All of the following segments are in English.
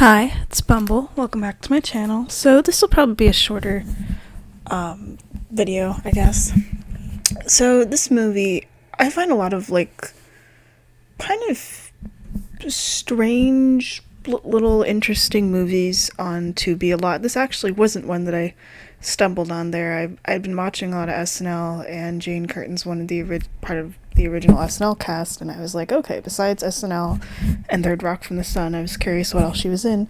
Hi, it's Bumble. Welcome back to my channel. So this will probably be a shorter video, I guess. So this movie, I find a lot of kind of strange, little interesting movies on Tubi a lot. This actually wasn't one that I stumbled on there. I've been watching a lot of SNL, and Jane Curtin's one of the part of the original SNL cast, and I was like, okay, besides SNL and Third Rock from the Sun, I was curious what else she was in.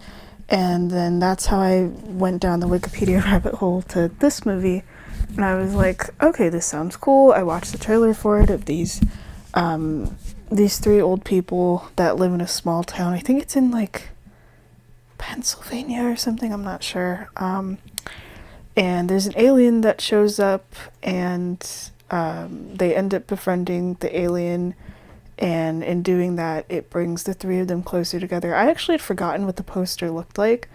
And then that's how I went down the Wikipedia rabbit hole to this movie. And I was like, okay, this sounds cool. I watched the trailer for it of these three old people that live in a small town. I think it's in Pennsylvania or something. I'm not sure. And there's an alien that shows up, and they end up befriending the alien. And in doing that, it brings the three of them closer together. I actually had forgotten what the poster looked like,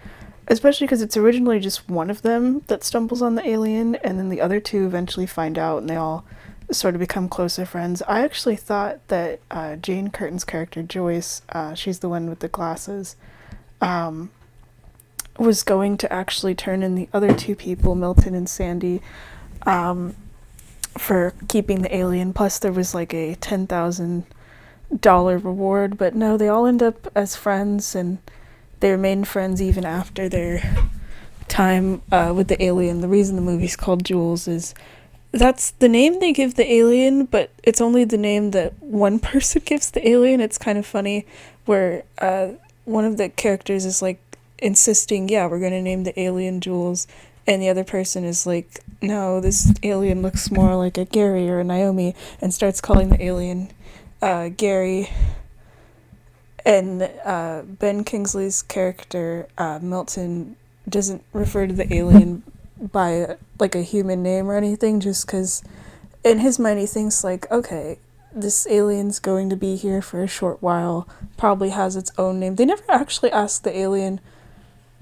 especially because it's originally just one of them that stumbles on the alien, and then the other two eventually find out, and they all sort of become closer friends. I actually thought that Jane Curtin's character, Joyce, she's the one with the glasses, was going to actually turn in the other two people, Milton and Sandy, for keeping the alien. Plus, there was like a $10,000 reward, but no, they all end up as friends, and they remain friends even after their time with the alien. The reason the movie's called Jules is that's the name they give the alien, but it's only the name that one person gives the alien. It's kind of funny where one of the characters is like insisting, yeah, we're going to name the alien Jules, and the other person is like, no, this alien looks more like a Gary or a Naomi, and starts calling the alien Gary. And Ben Kingsley's character, Milton, doesn't refer to the alien by like a human name or anything, just because in his mind he thinks like, okay, this alien's going to be here for a short while, probably has its own name. They never actually ask the alien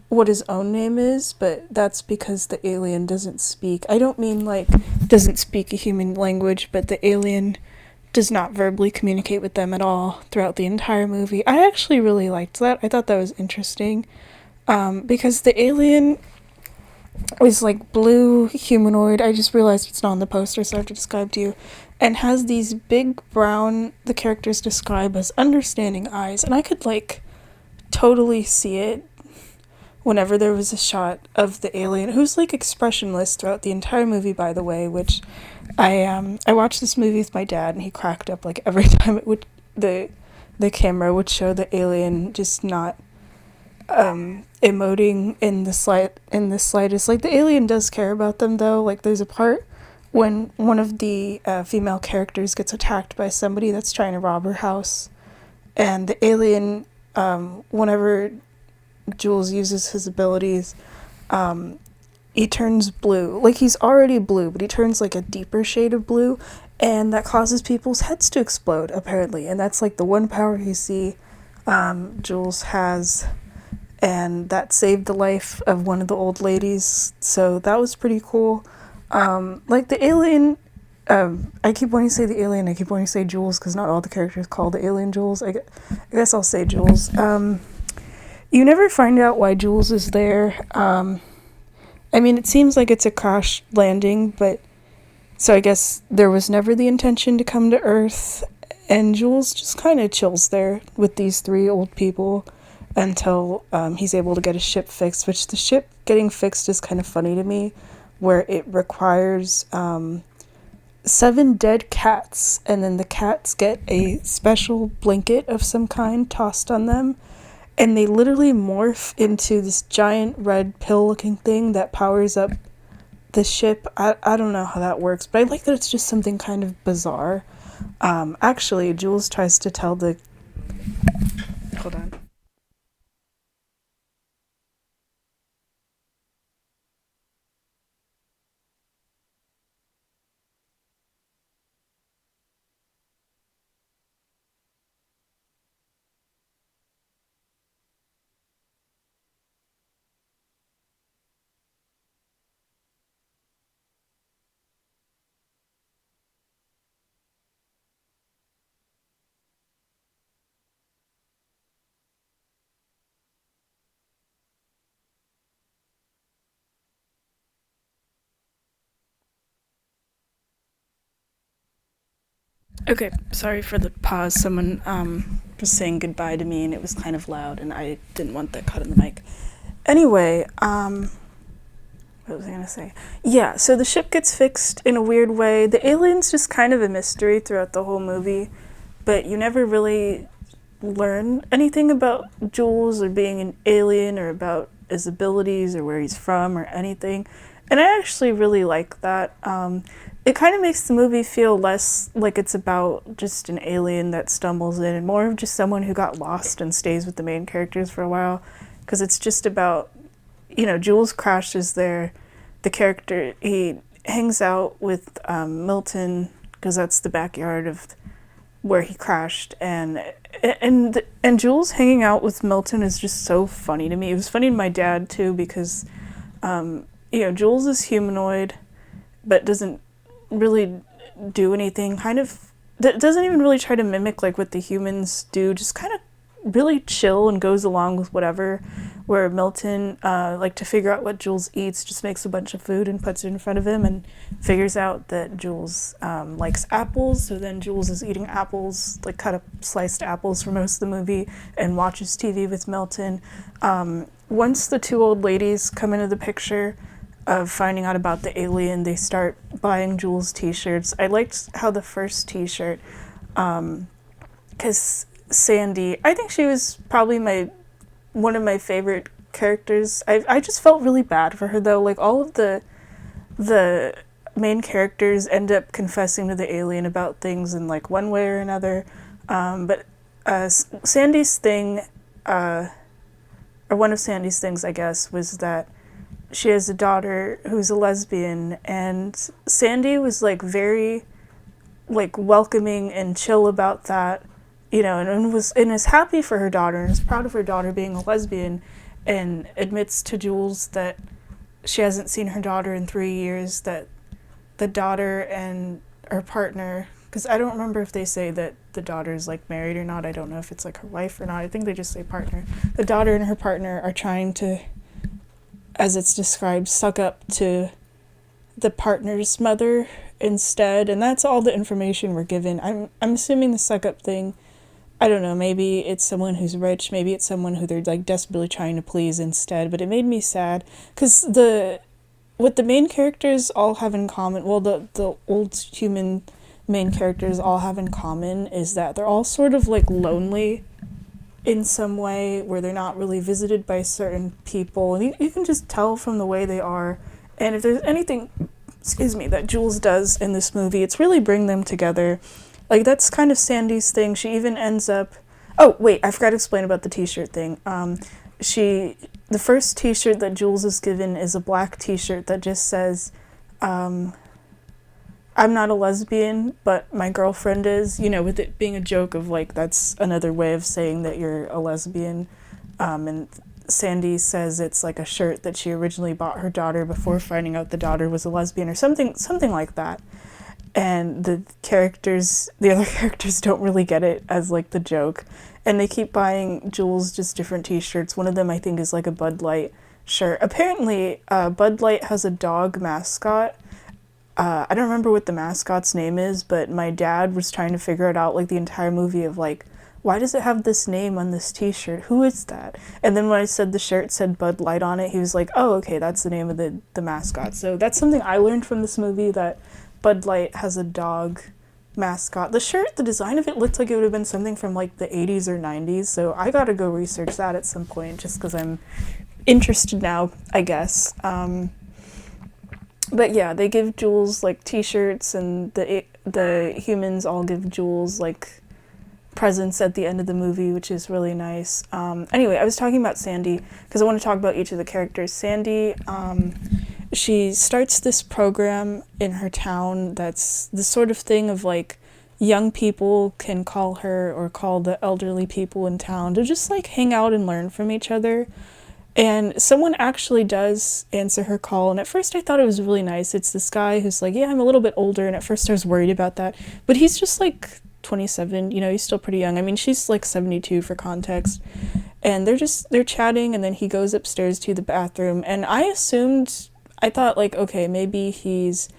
what his own name is, but that's because the alien doesn't speak. I don't mean like doesn't speak a human language, but the alien does not verbally communicate with them at all throughout the entire movie. I actually really liked that. I thought that was interesting, because the alien is like blue humanoid. I just realized it's not on the poster, so I have to describe to you. And has these big brown, the characters describe as understanding eyes, and I could like totally see it whenever there was a shot of the alien, who's like expressionless throughout the entire movie, by the way, which I watched this movie with my dad, and he cracked up like every time it would the camera would show the alien just not emoting in the slightest. Like the alien does care about them though. Like there's a part when one of the female characters gets attacked by somebody that's trying to rob her house, and the alien, whenever Jules uses his abilities, he turns blue. Like he's already blue, but he turns like a deeper shade of blue, and that causes people's heads to explode apparently. And that's like the one power you see Jules has, and that saved the life of one of the old ladies. So that was pretty cool. Like the alien. I keep wanting to say the alien. I keep wanting to say Jules because not all the characters call the alien Jules. I guess I'll say Jules. You never find out why Jules is there. I mean, it seems like it's a crash landing, but so I guess there was never the intention to come to Earth, and Jules just kind of chills there with these three old people until he's able to get his ship fixed, which the ship getting fixed is kind of funny to me, where it requires 7 dead cats, and then the cats get a special blanket of some kind tossed on them, and they literally morph into this giant red pill looking thing that powers up the ship. I don't know how that works, but I like that it's just something kind of bizarre. Actually, Jules tries to tell the... Hold on. Okay, sorry for the pause. Someone was saying goodbye to me and it was kind of loud and I didn't want that cut in the mic. Anyway, what was I gonna say? Yeah, so the ship gets fixed in a weird way. The alien's just kind of a mystery throughout the whole movie, but you never really learn anything about Jules or being an alien or about his abilities or where he's from or anything. And I actually really like that. It kind of makes the movie feel less like it's about just an alien that stumbles in and more of just someone who got lost and stays with the main characters for a while. Because it's just about, Jules crashes there. The character, he hangs out with Milton, because that's the backyard of where he crashed, and Jules hanging out with Milton is just so funny to me. It was funny to my dad too because Jules is humanoid but doesn't really do anything, kind of doesn't even really try to mimic like what the humans do, just kind of really chill and goes along with whatever, where Milton, to figure out what Jules eats, just makes a bunch of food and puts it in front of him and figures out that Jules likes apples, so then Jules is eating apples, like cut up sliced apples for most of the movie, and watches TV with Milton. Once the two old ladies come into the picture of finding out about the alien, they start buying Jules t-shirts. I liked how the first t-shirt, because Sandy, I think she was probably one of my favorite characters. I just felt really bad for her though. Like all of the main characters end up confessing to the alien about things in like one way or another. But Sandy's thing, or one of Sandy's things, I guess, was that she has a daughter who's a lesbian, and Sandy was like very like welcoming and chill about that. And is happy for her daughter and is proud of her daughter being a lesbian, and admits to Jules that she hasn't seen her daughter in 3 years, that the daughter and her partner, because I don't remember if they say that the daughter's like married or not. I don't know if it's like her wife or not. I think they just say partner. The daughter and her partner are trying to, as it's described, suck up to the partner's mother instead, and that's all the information we're given. I'm assuming the suck up thing, I don't know, maybe it's someone who's rich, maybe it's someone who they're like desperately trying to please instead, but it made me sad because what the main characters all have in common, well, the old human main characters all have in common is that they're all sort of like lonely in some way, where they're not really visited by certain people, and you can just tell from the way they are. And if there's anything, that Jules does in this movie, it's really bring them together. Like, that's kind of Sandy's thing. She even ends up... Oh, wait, I forgot to explain about the t-shirt thing. The first t-shirt that Jules is given is a black t-shirt that just says, I'm not a lesbian, but my girlfriend is, with it being a joke of, like, that's another way of saying that you're a lesbian. And Sandy says it's, like, a shirt that she originally bought her daughter before finding out the daughter was a lesbian, or something like that. And the other characters don't really get it as, like, the joke. And they keep buying Jules just different t-shirts. One of them, I think, is, like, a Bud Light shirt. Apparently, Bud Light has a dog mascot. I don't remember what the mascot's name is, but my dad was trying to figure it out, like, the entire movie of, like, why does it have this name on this t-shirt? Who is that? And then when I said the shirt said Bud Light on it, he was like, oh, okay, that's the name of the mascot. So that's something I learned from this movie, that Bud Light has a dog mascot. The shirt, the design of it looked like it would have been something from like the 80s or 90s, so I gotta go research that at some point just because I'm interested now, I guess. But yeah, they give Jules like t-shirts, and the humans all give Jules like presents at the end of the movie, which is really nice. Anyway, I was talking about Sandy because I want to talk about each of the characters. Sandy, she starts this program in her town that's the sort of thing of like young people can call her or call the elderly people in town to just like hang out and learn from each other. And someone actually does answer her call, and at first I thought it was really nice. It's this guy who's like, yeah, I'm a little bit older, and at first I was worried about that, but he's just like 27, he's still pretty young. I mean, she's like 72 for context. And they're chatting, and then he goes upstairs to the bathroom, and I thought like, okay, maybe he's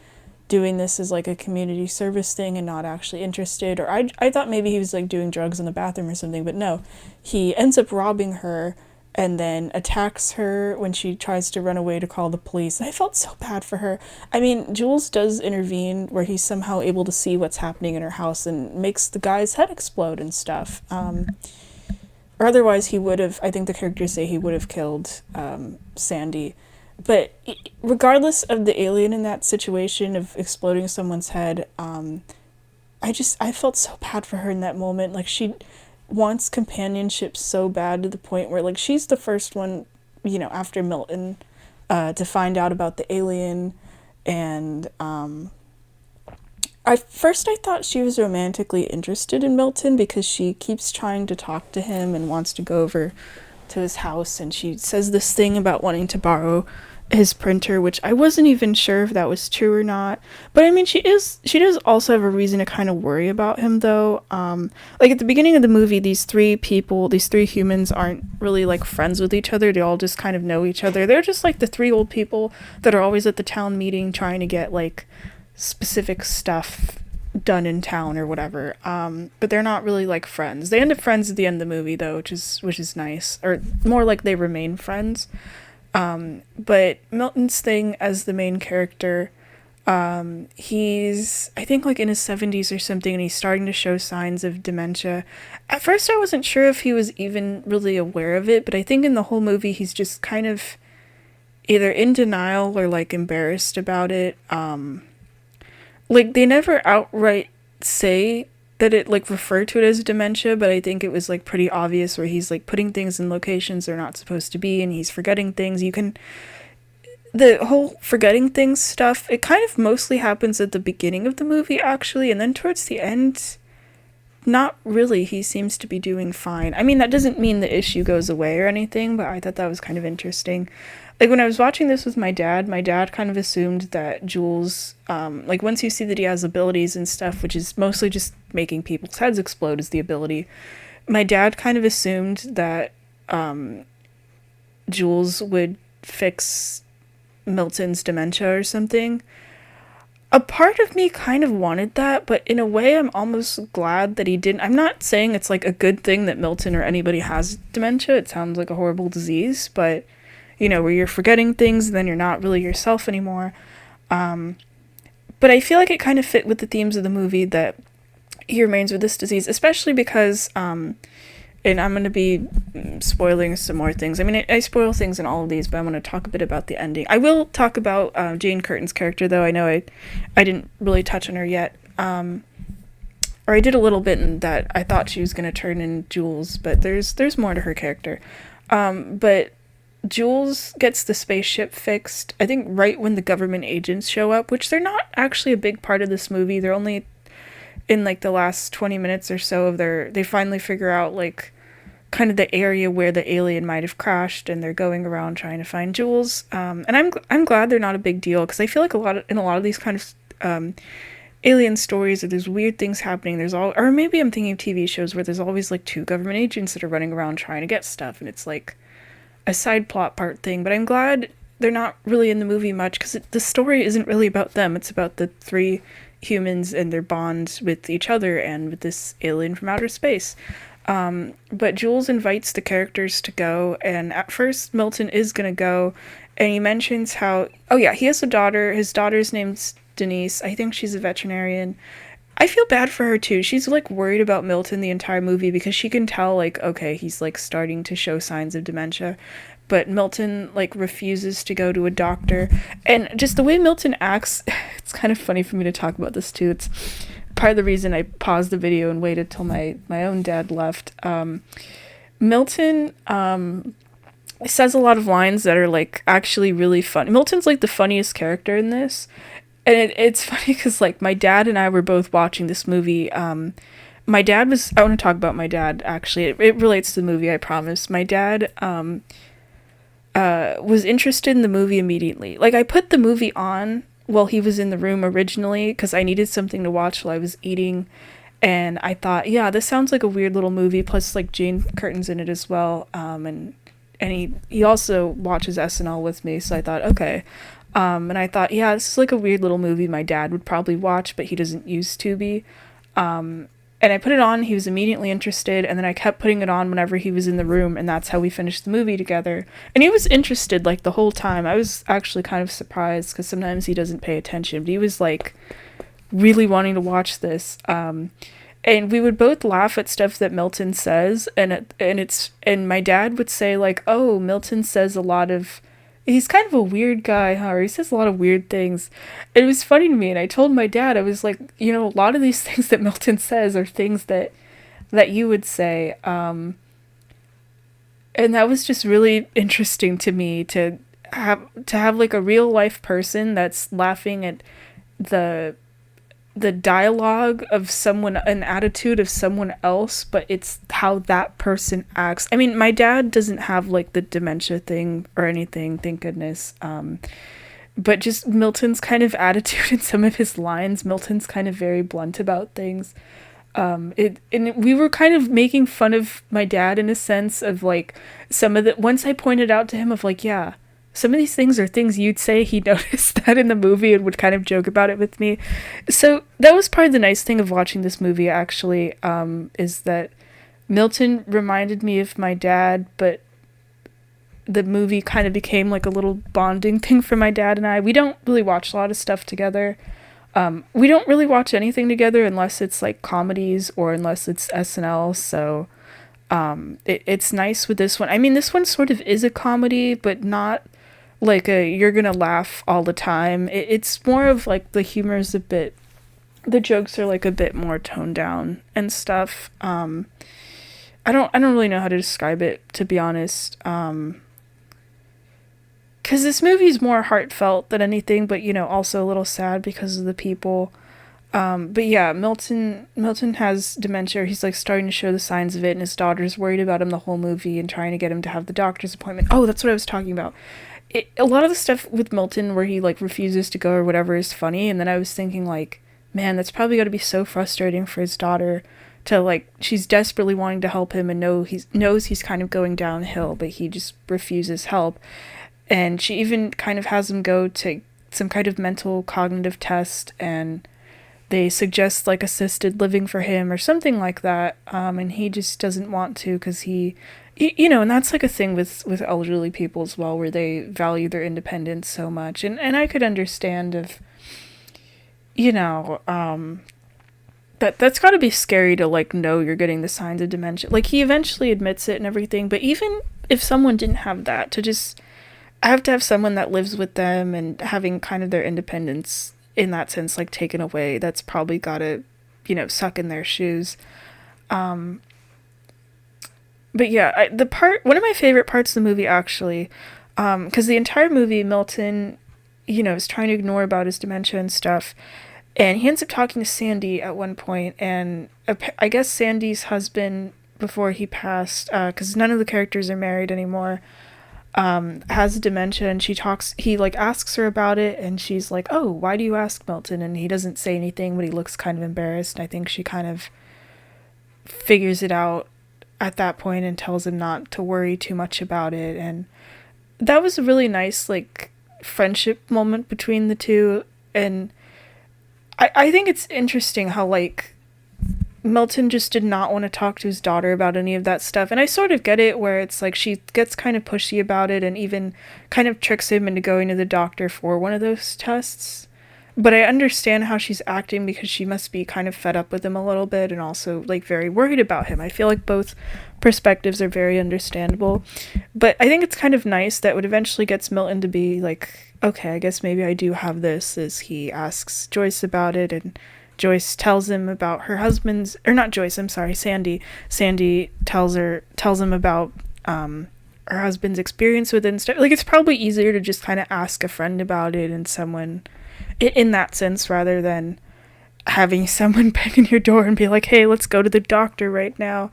doing this as like a community service thing and not actually interested. Or I thought maybe he was like doing drugs in the bathroom or something, but no, he ends up robbing her and then attacks her when she tries to run away to call the police. I felt so bad for her. I mean, Jules does intervene where he's somehow able to see what's happening in her house and makes the guy's head explode and stuff. Or otherwise he would have, I think the characters say he would have killed Sandy. But regardless of the alien in that situation of exploding someone's head, I felt so bad for her in that moment. Like, she wants companionship so bad to the point where, like, she's the first one, you know, after Milton, to find out about the alien. And I thought she was romantically interested in Milton because she keeps trying to talk to him and wants to go over to his house, and she says this thing about wanting to borrow his printer, which I wasn't even sure if that was true or not. But I mean, she does also have a reason to kind of worry about him, though. Like, at the beginning of the movie, these three humans aren't really like friends with each other. They all just kind of know each other. They're just like the three old people that are always at the town meeting trying to get like specific stuff done in town or whatever, but they're not really like friends. They end up friends at the end of the movie, though, which is nice, or more like they remain friends. But Milton's thing as the main character, he's, I think, like in his 70s or something, and he's starting to show signs of dementia. At first I wasn't sure if he was even really aware of it, but I think in the whole movie he's just kind of either in denial or like embarrassed about it. Like, they never outright say that it, like, referred to it as dementia, but I think it was, like, pretty obvious where he's, like, putting things in locations they're not supposed to be, and he's forgetting things. The whole forgetting things stuff, it kind of mostly happens at the beginning of the movie, actually, and then towards the end, not really. He seems to be doing fine. I mean, that doesn't mean the issue goes away or anything, but I thought that was kind of interesting. Like, when I was watching this with my dad kind of assumed that Jules, like, once you see that he has abilities and stuff, which is mostly just making people's heads explode is the ability, my dad kind of assumed that Jules would fix Milton's dementia or something. A part of me kind of wanted that, but in a way I'm almost glad that he didn't. I'm not saying it's, like, a good thing that Milton or anybody has dementia. It sounds like a horrible disease, but, you know, where you're forgetting things and then you're not really yourself anymore. But I feel like it kind of fit with the themes of the movie that he remains with this disease, especially because, and I'm going to be spoiling some more things. I mean, I spoil things in all of these, but I'm going to talk a bit about the ending. I will talk about Jane Curtin's character, though. I know I didn't really touch on her yet. Or I did a little bit in that I thought she was going to turn in Jules, but there's more to her character. But Jules gets the spaceship fixed, I think, right when the government agents show up, which they're not actually a big part of this movie. They're only in, like, the last 20 minutes or so of they finally figure out, like, kind of the area where the alien might have crashed, and they're going around trying to find Jules. And I'm glad they're not a big deal, because I feel like in a lot of these kind of alien stories, or there's weird things happening, or maybe I'm thinking of TV shows where there's always, like, two government agents that are running around trying to get stuff, and it's like a side plot part thing. But I'm glad they're not really in the movie much, because the story isn't really about them. It's about the three humans and their bond with each other and with this alien from outer space. But Jules invites the characters to go, and at first Milton is gonna go, and he mentions how, oh yeah, he has a daughter. His daughter's name's Denise. I think she's a veterinarian. I feel bad for her too. She's, like, worried about Milton the entire movie because she can tell, like, okay, he's, like, starting to show signs of dementia. But Milton, like, refuses to go to a doctor. And just the way Milton acts, it's kind of funny for me to talk about this too. It's part of the reason I paused the video and waited till my own dad left. Milton says a lot of lines that are, like, actually really funny. Milton's, like, the funniest character in this. And it's funny because, like, my dad and I were both watching this movie. My dad was, I want to talk about my dad, actually. It relates to the movie, I promise. My dad was interested in the movie immediately. Like, I put the movie on while he was in the room originally because I needed something to watch while I was eating. And I thought, yeah, this sounds like a weird little movie. Plus, like, Jane Curtin's in it as well. And he also watches SNL with me, so I thought, okay. And I thought, yeah, this is like a weird little movie my dad would probably watch, but he doesn't use Tubi. And I put it on, he was immediately interested, and then I kept putting it on whenever he was in the room, and that's how we finished the movie together. And he was interested, like, the whole time. I was actually kind of surprised, because sometimes he doesn't pay attention, but he was, like, really wanting to watch this. And we would both laugh at stuff that Milton says, and my dad would say, like, oh, Milton says a lot of, he's kind of a weird guy, huh? Or he says a lot of weird things. It was funny to me, and I told my dad, I was like, you know, a lot of these things that Milton says are things that you would say. And that was just really interesting to me to have like a real life person that's laughing at the the dialogue of someone, an attitude of someone else, but it's how that person acts. I mean, my dad doesn't have like the dementia thing or anything, thank goodness. But just Milton's kind of attitude and some of his lines, Milton's kind of very blunt about things. We were kind of making fun of my dad in a sense of like some of the, once I pointed out to him of like, yeah, some of these things are things you'd say, he noticed that in the movie and would kind of joke about it with me. So that was probably the nice thing of watching this movie, actually, is that Milton reminded me of my dad, but the movie kind of became like a little bonding thing for my dad and I. We don't really watch a lot of stuff together. We don't really watch anything together unless it's like comedies or unless it's SNL, so it's nice with this one. I mean, this one sort of is a comedy, but not like a you're gonna laugh all the time. It's more of like the humor is a bit, the jokes are like a bit more toned down and stuff. I don't really know how to describe it, to be honest. Because this movie is more heartfelt than anything, but you know, also a little sad because of the people. But yeah, Milton has dementia. He's like starting to show the signs of it, and his daughter's worried about him the whole movie and trying to get him to have the doctor's appointment. Oh, that's what I was talking about. A lot of the stuff with Milton where he like refuses to go or whatever is funny, and then I was thinking like, man, that's probably got to be so frustrating for his daughter to like, she's desperately wanting to help him and knows he's kind of going downhill, but he just refuses help. And she even kind of has him go to some kind of mental cognitive test, and they suggest like assisted living for him or something like that, and he just doesn't want to because you know, and that's like a thing with elderly people as well, where they value their independence so much, and I could understand if, you know, that's got to be scary to like know you're getting the signs of dementia. Like he eventually admits it and everything, but even if someone didn't have that, to just have to have someone that lives with them and having kind of their independence in that sense like taken away, that's probably gotta, you know, suck in their shoes. But yeah, one of my favorite parts of the movie actually, because the entire movie Milton, you know, is trying to ignore about his dementia and stuff, and he ends up talking to Sandy at one point, and I guess Sandy's husband before he passed, because none of the characters are married anymore, has dementia, and he like asks her about it, and she's like, oh, why do you ask Milton? And he doesn't say anything, but he looks kind of embarrassed. I think she kind of figures it out at that point and tells him not to worry too much about it. And that was a really nice like friendship moment between the two. And I think it's interesting how like Milton just did not want to talk to his daughter about any of that stuff. And I sort of get it, where it's like she gets kind of pushy about it and even kind of tricks him into going to the doctor for one of those tests. But I understand how she's acting because she must be kind of fed up with him a little bit and also like very worried about him. I feel like both perspectives are very understandable. But I think it's kind of nice that what eventually gets Milton to be like, okay, I guess maybe I do have this, is he asks Joyce about it, and Joyce tells him about her husband's, or not Joyce, I'm sorry, Sandy. Sandy tells him about her husband's experience with it and stuff. Like, it's probably easier to just kind of ask a friend about it and someone in that sense, rather than having someone bang on your door and be like, hey, let's go to the doctor right now.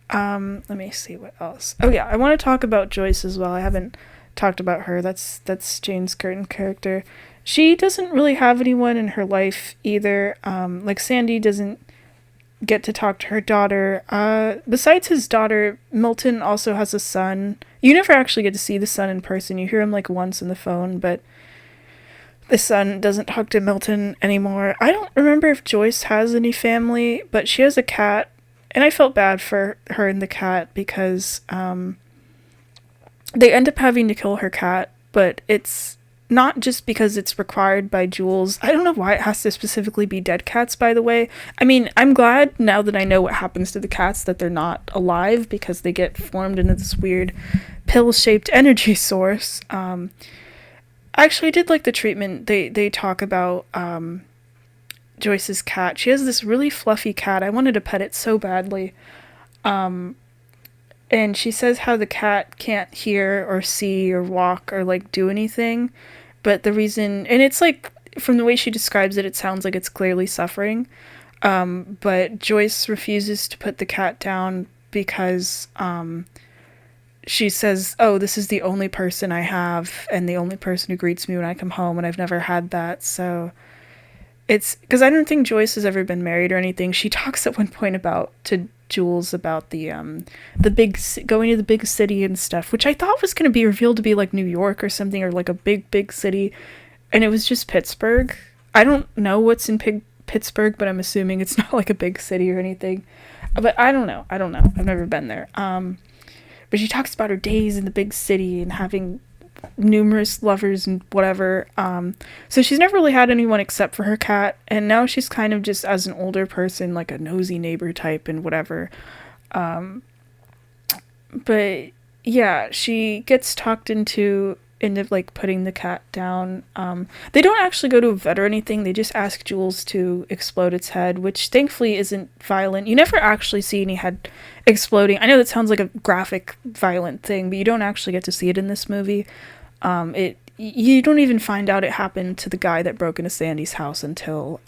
Let me see what else. Oh yeah, I want to talk about Joyce as well. I haven't talked about her. That's Jane's Curtin character. She doesn't really have anyone in her life either. Like Sandy doesn't get to talk to her daughter. Besides his daughter, Milton also has a son. You never actually get to see the son in person. You hear him like once on the phone, but the son doesn't talk to Milton anymore. I don't remember if Joyce has any family, but she has a cat, and I felt bad for her and the cat because they end up having to kill her cat, but it's not just because it's required by Jules. I don't know why it has to specifically be dead cats, by the way. I mean, I'm glad now that I know what happens to the cats that they're not alive because they get formed into this weird pill-shaped energy source. Actually, I did like the treatment. They talk about Joyce's cat. She has this really fluffy cat. I wanted to pet it so badly. And she says how the cat can't hear or see or walk or like do anything. But the reason, and it's like, from the way she describes it, it sounds like it's clearly suffering. But Joyce refuses to put the cat down because she says, oh, this is the only person I have and the only person who greets me when I come home, and I've never had that. So it's because I don't think Joyce has ever been married or anything. She talks at one point about to Jules about the big going to the big city and stuff, which I thought was going to be revealed to be like New York or something, or like a big city, and it was just Pittsburgh. I don't know what's in Pittsburgh, but I'm assuming it's not like a big city or anything. But I don't know. I've never been there. But she talks about her days in the big city and having numerous lovers and whatever. So she's never really had anyone except for her cat, and now she's kind of just, as an older person, like a nosy neighbor type and whatever. But yeah, she gets talked into like putting the cat down. They don't actually go to a vet or anything. They just ask Jules to explode its head, which thankfully isn't violent. You never actually see any head exploding. I know that sounds like a graphic violent thing, but you don't actually get to see it in this movie. You don't even find out it happened to the guy that broke into Sandy's house until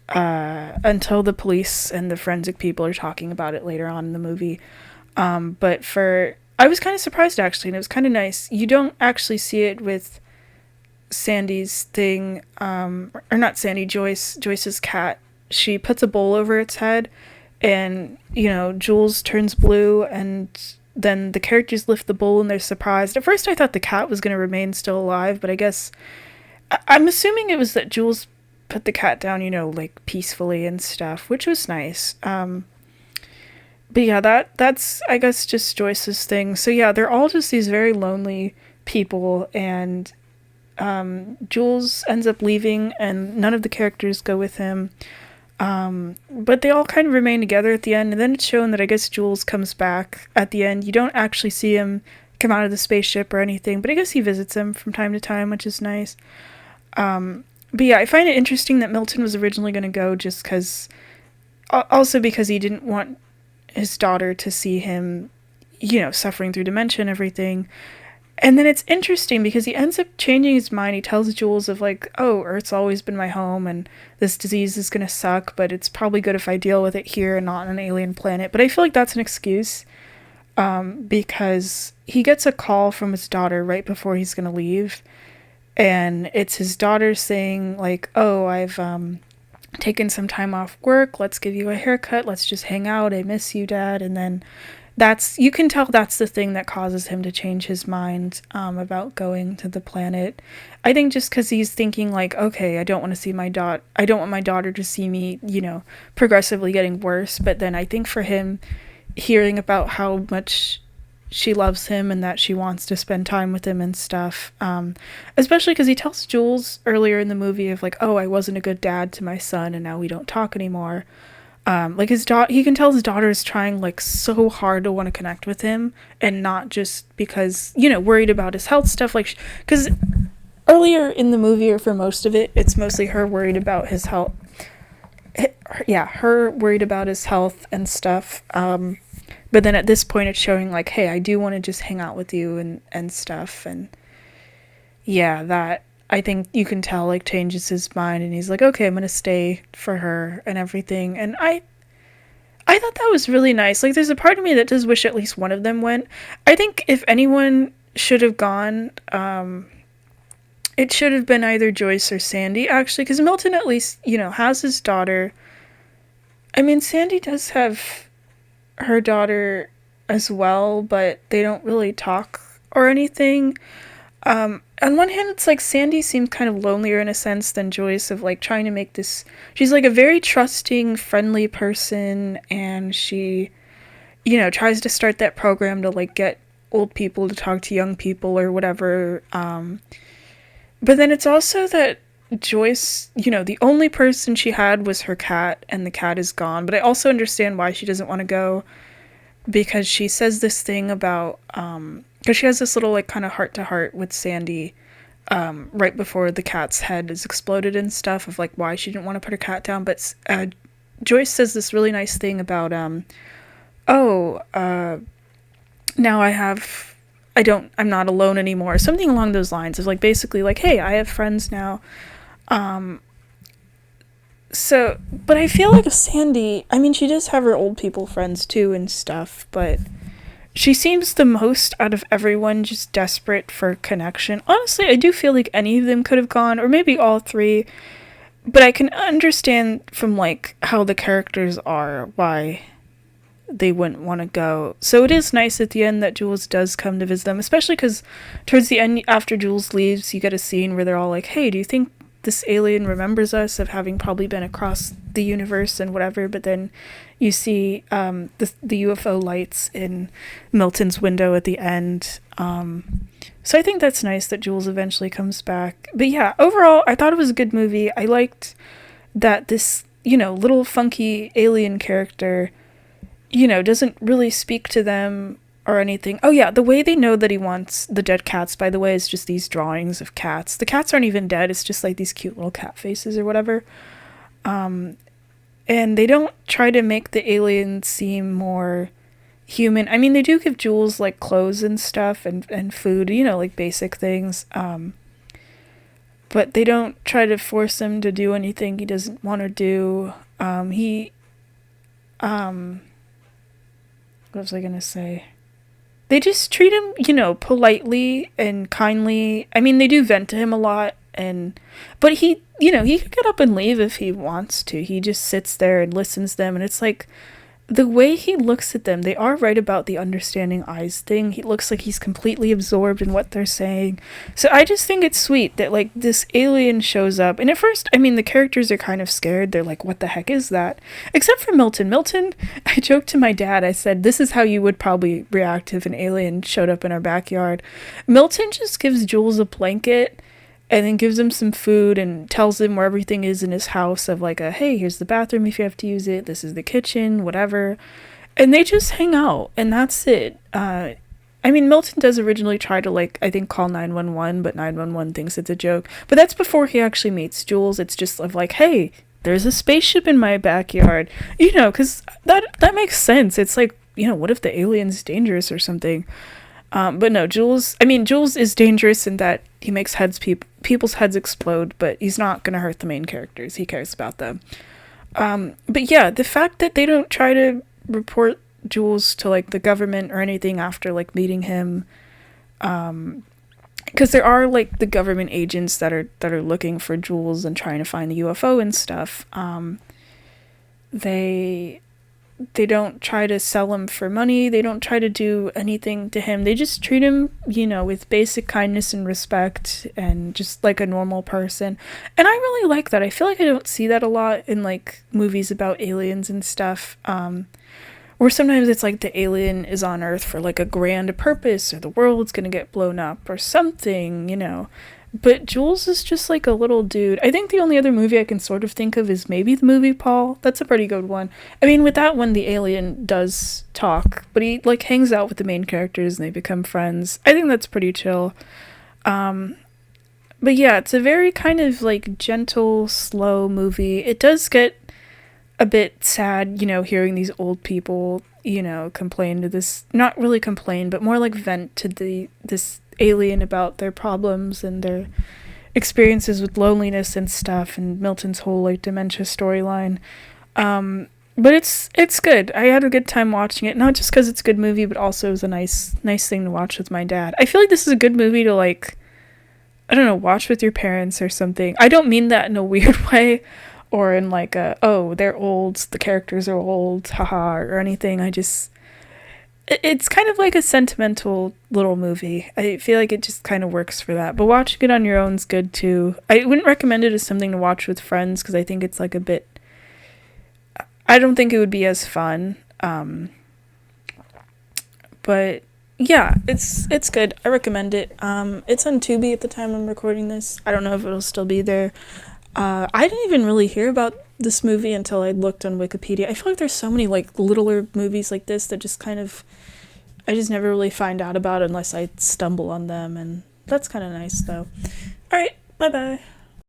the police and the forensic people are talking about it later on in the movie. But I was kind of surprised, actually, and it was kind of nice. You don't actually see it with Sandy's thing, or not Sandy, Joyce's cat. She puts a bowl over its head, and, Jules turns blue, and then the characters lift the bowl, and they're surprised. At first, I thought the cat was going to remain still alive, but I guess... I'm assuming it was that Jules put the cat down, like, peacefully and stuff, which was nice. But yeah, that's, I guess, just Joyce's thing. So yeah, they're all just these very lonely people, and Jules ends up leaving, and none of the characters go with him. But they all kind of remain together at the end, and then it's shown that I guess Jules comes back at the end. You don't actually see him come out of the spaceship or anything, but I guess he visits him from time to time, which is nice. But yeah, I find it interesting that Milton was originally going to go just because... Also because he didn't want his daughter to see him, suffering through dementia and everything. And then it's interesting because he ends up changing his mind. He tells Jules of like, oh, Earth's always been my home and this disease is going to suck, but it's probably good if I deal with it here and not on an alien planet. But I feel like that's an excuse because he gets a call from his daughter right before he's going to leave. And it's his daughter saying like, oh, I've taken some time off work, let's give you a haircut, let's just hang out, I miss you, Dad. And then you can tell that's the thing that causes him to change his mind about going to the planet. I think just because he's thinking like, okay, I don't want my daughter to see me, progressively getting worse. But then I think for him, hearing about how much she loves him and that she wants to spend time with him and stuff, especially because he tells Jules earlier in the movie of like, oh, I wasn't a good dad to my son and now we don't talk anymore. Like he can tell his daughter is trying like so hard to want to connect with him, and not just because worried about his health stuff, like because earlier in the movie, or for most of it, it's mostly her worried about his health. Her worried about his health and stuff. But then at this point, it's showing like, hey, I do want to just hang out with you and stuff. And yeah, that I think you can tell like changes his mind, and he's like, okay, I'm going to stay for her and everything. And I thought that was really nice. Like, there's a part of me that does wish at least one of them went. I think if anyone should have gone, it should have been either Joyce or Sandy, actually, because Milton at least, has his daughter. I mean, Sandy does have her daughter as well, but they don't really talk or anything. On one hand, it's like Sandy seemed kind of lonelier in a sense than Joyce, of like trying to make this. She's like a very trusting, friendly person, and she, tries to start that program to like get old people to talk to young people or whatever. But then it's also that Joyce, the only person she had was her cat, and the cat is gone. But I also understand why she doesn't want to go, because she says this thing about, because she has this little like kind of heart to heart with Sandy, right before the cat's head is exploded and stuff, of like why she didn't want to put her cat down. But Joyce says this really nice thing about, oh, now I'm not alone anymore. Something along those lines of like basically like, hey, I have friends now. Um, but I feel like Sandy, I mean, she does have her old people friends too and stuff, but she seems the most out of everyone just desperate for connection. Honestly, I do feel like any of them could have gone, or maybe all three, but I can understand from like how the characters are why they wouldn't want to go. So it is nice at the end that Jules does come to visit them, especially because towards the end, after Jules leaves, you get a scene where they're all like, hey, do you think this alien remembers us of having probably been across the universe and whatever? But then you see the UFO lights in Milton's window at the end. So I think that's nice that Jules eventually comes back. But yeah, overall, I thought it was a good movie. I liked that this, little funky alien character, doesn't really speak to them or anything. Oh yeah, the way they know that he wants the dead cats, by the way, is just these drawings of cats. The cats aren't even dead, it's just like these cute little cat faces or whatever. And they don't try to make the alien seem more human. I mean, they do give Jules like clothes and stuff and food, like basic things. But they don't try to force him to do anything he doesn't want to do. What was I gonna say? They just treat him, politely and kindly. I mean, they do vent to him a lot, but he could get up and leave if he wants to. He just sits there and listens to them, and it's like, the way he looks at them, they are right about the understanding eyes thing. He looks like he's completely absorbed in what they're saying. So I just think it's sweet that, like, this alien shows up. And at first, I mean, the characters are kind of scared. They're like, what the heck is that? Except for Milton. Milton, I joked to my dad, I said, this is how you would probably react if an alien showed up in our backyard. Milton just gives Jules a blanket and then gives him some food and tells him where everything is in his house, of like hey, here's the bathroom if you have to use it, this is the kitchen, whatever. And they just hang out, and that's it. I mean, Milton does originally try to, like, I think call 911, but 911 thinks it's a joke. But that's before he actually meets Jules. It's just of like, hey, there's a spaceship in my backyard. Because that makes sense. It's like, what if the alien's dangerous or something? But no, Jules is dangerous in that he makes people's heads explode, but he's not going to hurt the main characters. He cares about them. But yeah, the fact that they don't try to report Jules to, like, the government or anything after, like, meeting him, because there are, like, the government agents that are looking for Jules and trying to find the UFO and stuff. They don't try to sell him for money. They don't try to do anything to him. They just treat him, with basic kindness and respect and just like a normal person. And I really like that. I feel like I don't see that a lot in, like, movies about aliens and stuff. Or sometimes it's like the alien is on Earth for, like, a grand purpose, or the world's gonna get blown up or something. But Jules is just like a little dude. I think the only other movie I can sort of think of is maybe the movie Paul. That's a pretty good one. I mean, with that one, the alien does talk, but he, like, hangs out with the main characters and they become friends. I think that's pretty chill. But yeah, it's a very kind of, like, gentle, slow movie. It does get a bit sad, hearing these old people, complain to this, not really complain, but more like vent to this alien about their problems and their experiences with loneliness and stuff, and Milton's whole, like, dementia storyline. But it's good. I had a good time watching it, not just because it's a good movie, but also it was a nice thing to watch with my dad. I feel like this is a good movie to, like, I don't know, watch with your parents or something. I don't mean that in a weird way, or in like oh, they're old, the characters are old, haha, or anything. It's kind of like a sentimental little movie. I feel like it just kind of works for that. But watching it on your own is good too. I wouldn't recommend it as something to watch with friends because I think it's like a bit. I don't think it would be as fun. But yeah, it's good. I recommend it. It's on Tubi at the time I'm recording this. I don't know if it'll still be there. I didn't even really hear about this movie until I looked on Wikipedia. I feel like there's so many like littler movies like this that just kind of I just never really find out about unless I stumble on them, and that's kind of nice though. All right, bye bye.